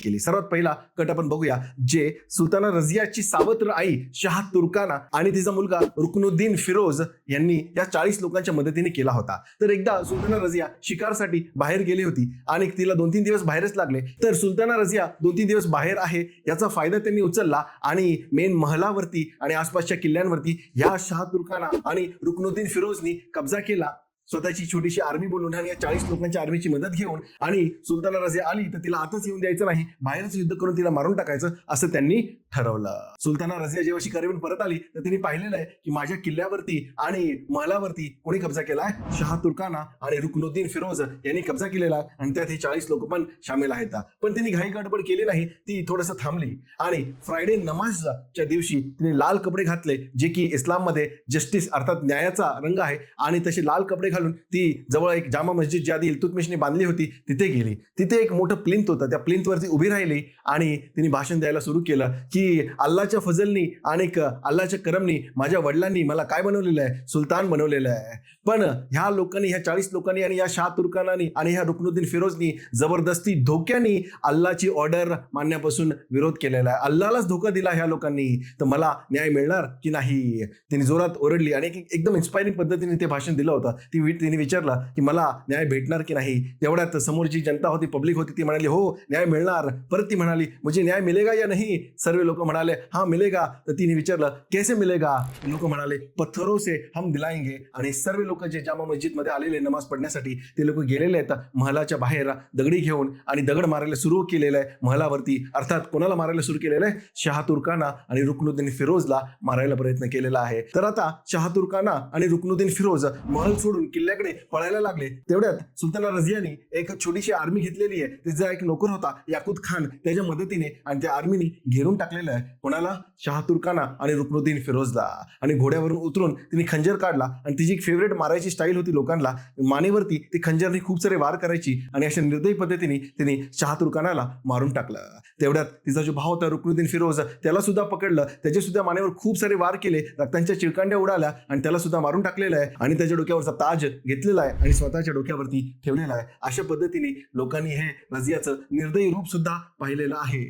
केली. सर्वात पहिला कट आपण बघूया, जे सुलताना रझियाची सावत्र आई शाह तुर्काना आणि तिचा मुलगा रुकनुद्दीन फिरोज यांनी या 40 लोकांच्या मदतीने केला होता. तर एकदा सुलताना रझिया शिकारसाठी बाहेर गेली होती आणि तिला 2-3 दिवस बाहेरच लागले. तर सुलताना रझिया 2-3 दिवस बाहेर आहे याचा फायदा त्यांनी उचलला आणि मेन महलावरती आणि आसपासच्या किल्ल्यांवरती या शाह तुर्काना आणि रुकनुद्दीन फिरोजनी कब्जा केला. स्वतःची छोटीशी आर्मी बोलून आणि या 40 लोकांच्या आर्मीची मदत घेऊन, आणि सुलताना रझिया आली तर तिला आतच येऊन द्यायचं नाही, बाहेरच युद्ध करून तिला मारून टाकायचं असं त्यांनी ठरवलं. सुलताना रझिया जेव्हा शिकारीवरून परत आली तर तिने पाहिलेलं आहे की माझ्या किल्ल्यावरती आणि महलावरती कोणी कब्जा केलाय, शाह तुर्काना आणि रुकनुद्दीन फिरोज यांनी कब्जा केलेला आहे आणि त्यात हे 40 लोक पण सामील आहेत. पण तिने घाई गडबड केली नाही, ती थोडंसं थांबली आणि फ्रायडे नमाजच्या दिवशी तिने लाल कपडे घातले, जे की इस्लाममध्ये जस्टिस अर्थात न्यायाचा रंग आहे, आणि तसे लाल कपडे घालून ती जवळ एक जामा मस्जिद जी आधी इल्तुतमिशने बांधली होती तिथे गेली. तिथे एक मोठं प्लिंथ होतं, त्या प्लिंथवरती उभी राहिली आणि तिने भाषण द्यायला सुरू केलं की अल्लाच्या फजलनी आणि अल्लाच्या करमनी माझ्या वडिलांनी मला काय बनवलेलं आहे, सुलतान बनवलेलं आहे. पण ह्या लोकांनी, ह्या 40 लोकांनी आणि या शाह तुर्कानानी आणि ह्या रुकनुद्दीन फिरोजनी जबरदस्ती धोक्याने अल्लाची ऑर्डर मानण्यापासून विरोध केलेला आहे. अल्लालाच धोका दिला ह्या लोकांनी, तर मला न्याय मिळणार की नाही. तिने जोरात ओरडली आणि एकदम इन्स्पायरिंग पद्धतीने ते भाषण दिलं होतं. तिने विचारलं की मला न्याय भेटणार की नाही. तेवढ्यात समोरची जनता होती, पब्लिक होती, ती म्हणाली हो न्याय मिळणार. परत ती म्हणाली मुझे न्याय मिलेगा या नहीं. सर्व लोक म्हणाले हाँ मिलेगा. तर तिने विचारलं कैसे मिलेगा. लोक म्हणाले पत्थरों से हम दिलाएंगे. आणि सर्व लोक जे जामा मस्जिद मध्ये आलेले नमाज पढण्यासाठी ते लोक गेलेले आहेत महलाच्या बाहेर दगडी घेऊन, आणि दगड मारायला सुरू केलेलं आहे महलावरती. अर्थात कोणाला मारायला सुरू केलेलं आहे, शाह तुर्काना आणि रुकनुद्दीन फिरोजला मारायला प्रयत्न केलेला आहे. तर आता शाह तुर्काना आणि रुकनुद्दीन फिरोज महल सोडून किल्ल्याकडे पळायला लागले. तेवढ्यात सुलताना रझियानी एक छोटीशी आर्मी घेतलेली आहे, तिचा एक नोकर होता याकूत खान, त्याच्या मदतीने आणि त्या आर्मीने घेरून टाकलेलं आहे कोणाला, शाह तुर्काना आणि रुकनुद्दीन फिरोजला. आणि घोड्यावरून उतरून तिने खंजर काढला आणि तिची एक फेवरेट मारायची स्टाईल होती लोकांना, मानेवरती ती खंजरने खूप सारे वार करायची आणि अशा निर्दयी पद्धतीने तिने शाह तुर्कानाला मारून टाकलं. तेवढ्यात तिचा जो भाव होता रुकनुद्दीन फिरोज, त्याला सुद्धा पकडलं, त्याच्या सुद्धा मानेवर खूप सारे वार केले, रक्तांच्या चिळकांड्या उडाल्या आणि त्याला सुद्धा मारून टाकलेलं आहे. आणि त्याच्या डोक्यावरचा ताज घेतलेला आहे आणि स्वतःच्या डोक्यावरती ठेवलेला आहे. अशा पद्धतीने लोकांनी हे रझियाचं निर्दयी रूप सुद्धा पाहिलेलं आहे.